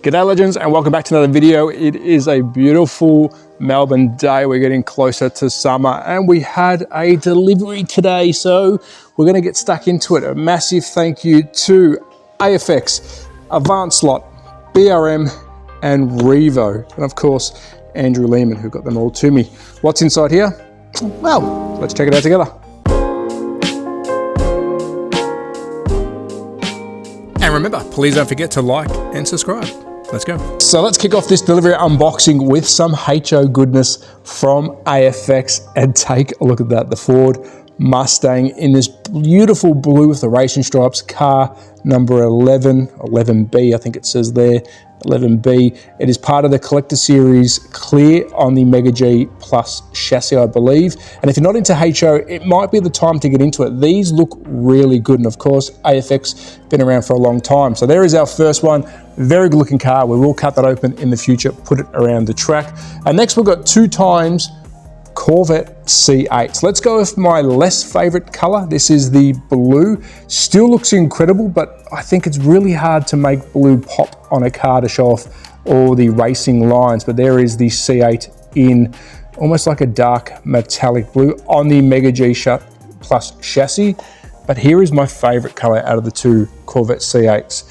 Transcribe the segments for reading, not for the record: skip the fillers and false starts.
G'day legends and welcome back to another video. It is a beautiful Melbourne day. We're getting closer to summer and we had a delivery today, so we're going to get stuck into it. A massive thank you to AFX, Avant Slot, BRM and Revo, and of course Andrew Lehman, who got them all to me. What's inside here? Well, let's check it out together. And remember, please don't forget to like and subscribe. Let's go. So let's kick off this delivery unboxing with some HO goodness from AFX and take a look at that. The Ford Mustang in this beautiful blue with the racing stripes, car number 11B, I think it says there, 11B. It is part of the collector series clear on the Mega G Plus chassis, I believe. And if you're not into HO, it might be the time to get into it. These look really good. And of course, AFX been around for a long time. So there is our first one. Very good looking car. We will cut that open in the future, put it around the track. And next we've got 2 times Corvette C8. So let's go with my less favorite color. This is the blue. Still looks incredible, but I think it's really hard to make blue pop on a car to show off all the racing lines. But there is the C8 in almost like a dark metallic blue on the Mega G Plus chassis. But here is my favorite color out of the 2 Corvette C8s.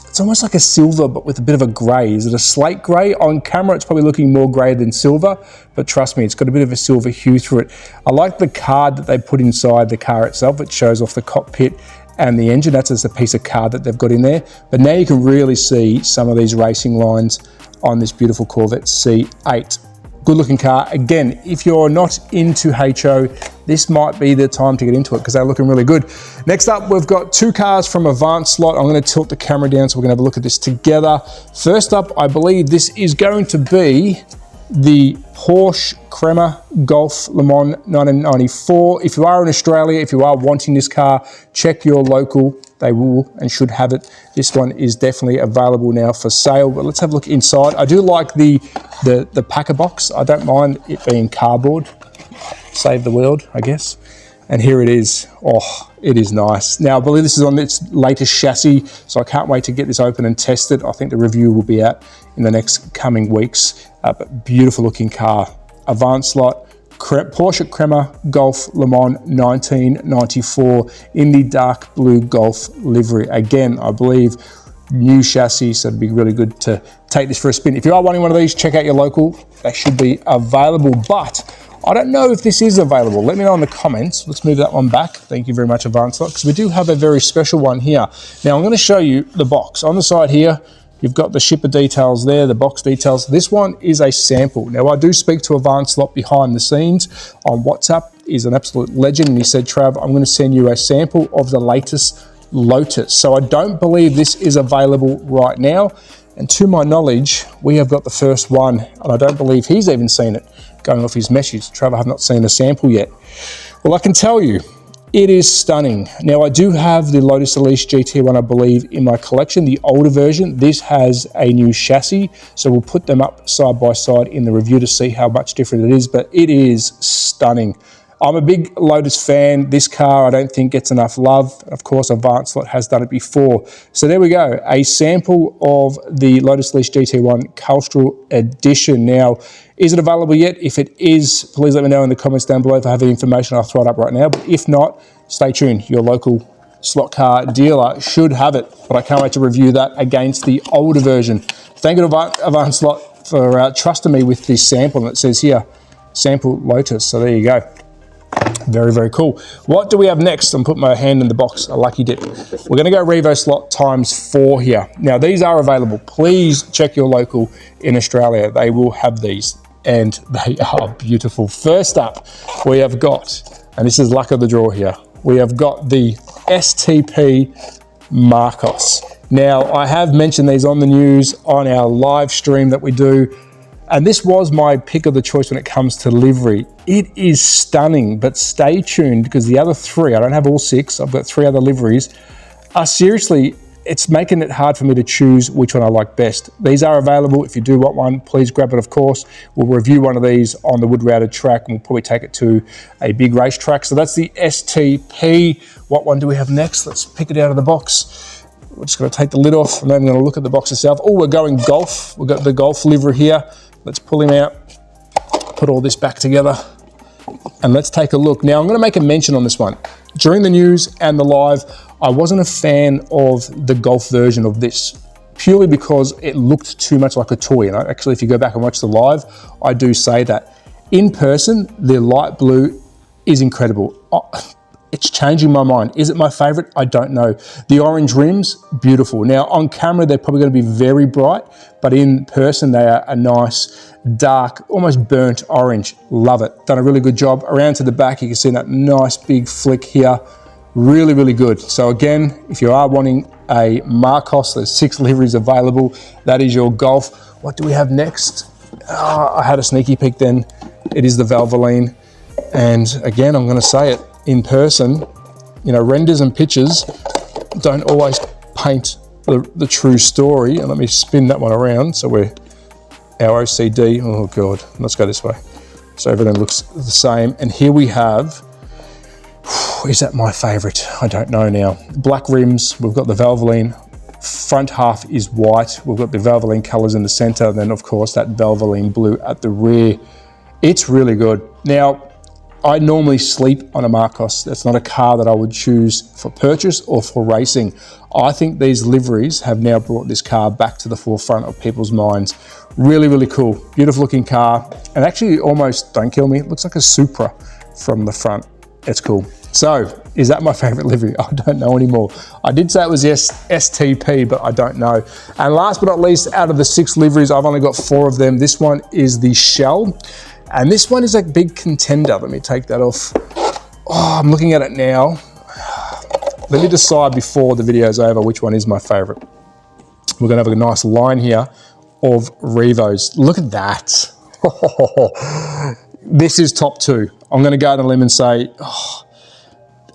It's almost like a silver, but with a bit of a gray. Is it a slate gray? On camera, it's probably looking more gray than silver, but trust me, it's got a bit of a silver hue through it. I like the card that they put inside the car itself. It shows off the cockpit and the engine. That's just a piece of card that they've got in there. But now you can really see some of these racing lines on this beautiful Corvette C8. Good looking car. Again, if you're not into HO, this might be the time to get into it because they're looking really good. Next up, we've got 2 cars from Avant Slot. I'm going to tilt the camera down so we're going to have a look at this together. First up, I believe this is going to be the Porsche Crema Golf Le Mans 1994. If you are in Australia, if you are wanting this car, check your local. They will and should have it. This one is definitely available now for sale, but let's have a look inside. I do like the packer box. I don't mind it being cardboard. Save the world, I guess. And here it is. Oh, it is nice. Now, I believe this is on its latest chassis, so I can't wait to get this open and test it. I think the review will be out in the next coming weeks. But beautiful looking car. Avant Slot, Porsche Crema Golf Le Mans 1994 in the dark blue Golf livery. Again, I believe new chassis, so it'd be really good to take this for a spin. If you are wanting one of these, check out your local. They should be available, but I don't know if this is available. Let me know in the comments. Let's move that one back. Thank you very much, Avant Slot, because we do have a very special one here. Now, I'm going to show you the box. On the side here, you've got the shipper details there, the box details. This one is a sample. Now, I do speak to Avant Slot behind the scenes on WhatsApp. He's an absolute legend, and he said, Trav, I'm going to send you a sample of the latest Lotus. So I don't believe this is available right now. And to my knowledge, we have got the first one, and I don't believe he's even seen it. Going off his message, Trav, I have not seen a sample yet. Well, I can tell you, it is stunning. Now, I do have the Lotus Elise GT1, I believe, in my collection, the older version. This has a new chassis, so we'll put them up side by side in the review to see how much different it is, but it is stunning. I'm a big Lotus fan. This car, I don't think, gets enough love. Of course, Avant Slot has done it before. So there we go, a sample of the Lotus Elise GT1 Castrol Edition. Now, is it available yet? If it is, please let me know in the comments down below. If I have the information, I'll throw it up right now. But if not, stay tuned. Your local slot car dealer should have it. But I can't wait to review that against the older version. Thank you to Avant Slot for trusting me with this sample. And it says here, sample Lotus. So there you go. Very, very cool. What do we have next? I'm putting my hand in the box, a lucky dip. We're going to go Revo Slot ×4 here. Now, these are available. Please check your local in Australia. They will have these, and they are beautiful. First up, we have got, and this is luck of the draw here, we have got the STP Marcos. Now, I have mentioned these on the news on our live stream that we do, and this was my pick of the choice when it comes to livery. It is stunning, but stay tuned because the other 3, I don't have all 6, I've got 3 other liveries, are seriously, it's making it hard for me to choose which one I like best. These are available. If you do want one, please grab it, of course. We'll review one of these on the wood-routed track, and we'll probably take it to a big racetrack. So that's the STP. What one do we have next? Let's pick it out of the box. we're just going to take the lid off. I'm not even going to look at the box itself. Oh, we're going Golf. We've got the Golf livery here. Let's pull him out, put all this back together, and let's take a look. Now, I'm going to make a mention on this one. During the news and the live, I wasn't a fan of the Golf version of this, purely because it looked too much like a toy. And actually, if you go back and watch the live, I do say that. In person, the light blue is incredible. It's changing my mind. Is it my favorite? I don't know. The orange rims, beautiful. Now, on camera, they're probably going to be very bright, but in person, they are a nice, dark, almost burnt orange. Love it. Done a really good job. Around to the back, you can see that nice big flick here. Really, really good. So again, if you are wanting a Marcos, there's 6 liveries available. That is your Golf. What do we have next? Oh, I had a sneaky peek then. It is the Valvoline. And again, I'm going to say it, in person, you know, renders and pictures don't always paint the true story. And let me spin that one around. So we're our OCD. Oh God, let's go this way. So everything looks the same. And here we have, is that my favorite? I don't know now. Black rims, we've got the Valvoline. Front half is white. We've got the Valvoline colors in the center. And then of course that Valvoline blue at the rear. It's really good. Now, I normally sleep on a Marcos. That's not a car that I would choose for purchase or for racing. I think these liveries have now brought this car back to the forefront of people's minds. Really, really cool. Beautiful looking car. And actually almost, don't kill me, it looks like a Supra from the front. It's cool. So, is that my favorite livery? I don't know anymore. I did say it was STP, but I don't know. And last but not least, out of the 6 liveries, I've only got 4 of them. This one is the Shell. And this one is a big contender. Let me take that off. Oh, I'm looking at it now. Let me decide before the video's over which one is my favorite. We're gonna have a nice line here of Revos. Look at that. This is top 2. I'm gonna go on a limb and say,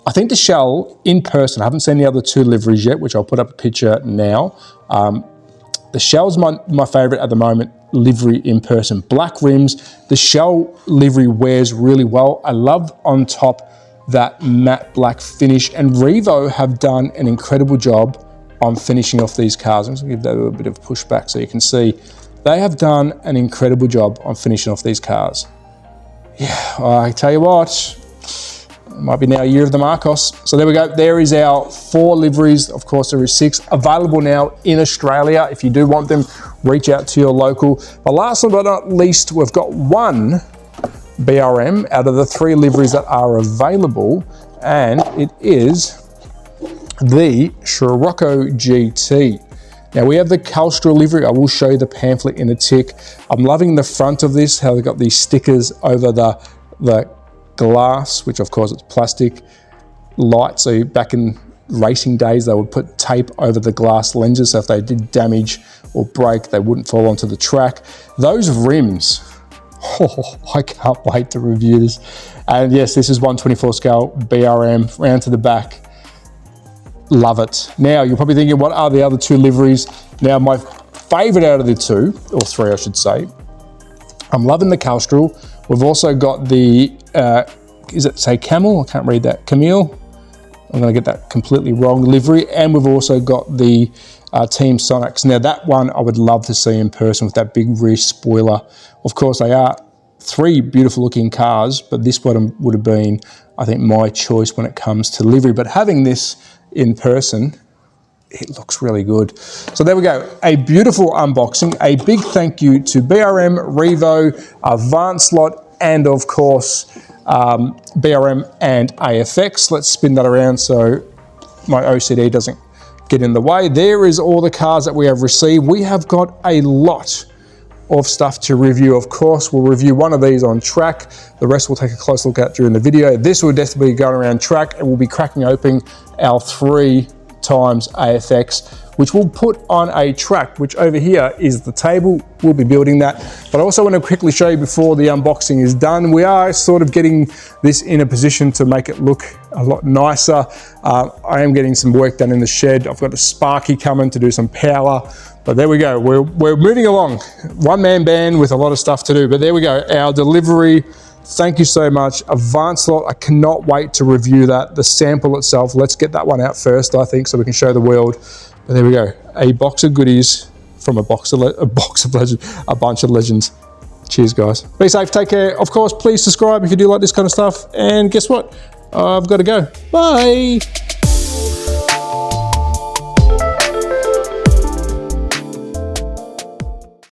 I think the Shell in person, I haven't seen the other 2 liveries yet, which I'll put up a picture now. The Shell's my favorite at the moment, livery in person. Black rims, the Shell livery wears really well. I love on top that matte black finish, and Revo have done an incredible job on finishing off these cars. I'm just gonna give that a little bit of pushback so you can see. They have done an incredible job on finishing off these cars. Yeah, I tell you what, it might be now a year of the Marcos. So there we go. There is our 4 liveries. Of course, there is 6 available now in Australia. If you do want them, reach out to your local. But last but not least, we've got 1 BRM out of the 3 liveries that are available, and it is the Scirocco GT. Now we have the Castrol livery. I will show you the pamphlet in a tick. I'm loving the front of this, how they've got these stickers over the glass, which of course it's plastic, light. So back in racing days, they would put tape over the glass lenses, so if they did damage or break, they wouldn't fall onto the track. Those rims, I can't wait to review this. And yes, this is 1/24 scale BRM, round to the back. Love it. Now, you're probably thinking, what are the other 2 liveries? Now, my favorite out of the 2, or 3 I should say, I'm loving the Castrol. We've also got the, is it say Camel? I can't read that. Camille? I'm gonna get that completely wrong, livery. And we've also got the Team Sonics. Now that one I would love to see in person with that big rear spoiler. Of course, they are 3 beautiful looking cars, but this one would have been, I think, my choice when it comes to livery. But having this in person, it looks really good. So there we go, a beautiful unboxing. A big thank you to BRM, Revo, Avant Slot, and of course, BRM and AFX. Let's spin that around so my OCD doesn't get in the way. There is all the cars that we have received. We have got a lot of stuff to review. Of course, we'll review one of these on track. The rest we'll take a close look at during the video. This will definitely be going around track, and we'll be cracking open our 3 times AFX, which we'll put on a track, which over here is the table. We'll be building that. But I also want to quickly show you before the unboxing is done, we are sort of getting this in a position to make it look a lot nicer. I am getting some work done in the shed. I've got a Sparky coming to do some power. But there we go, we're moving along. One-man band with a lot of stuff to do, but there we go, our delivery. Thank you so much. Avant Slot, I cannot wait to review that. The sample itself, let's get that one out first, I think, so we can show the world But there we go. A box of goodies from a bunch of legends. Cheers, guys. Be safe, take care. Of course, please subscribe if you do like this kind of stuff. And guess what? I've got to go. Bye.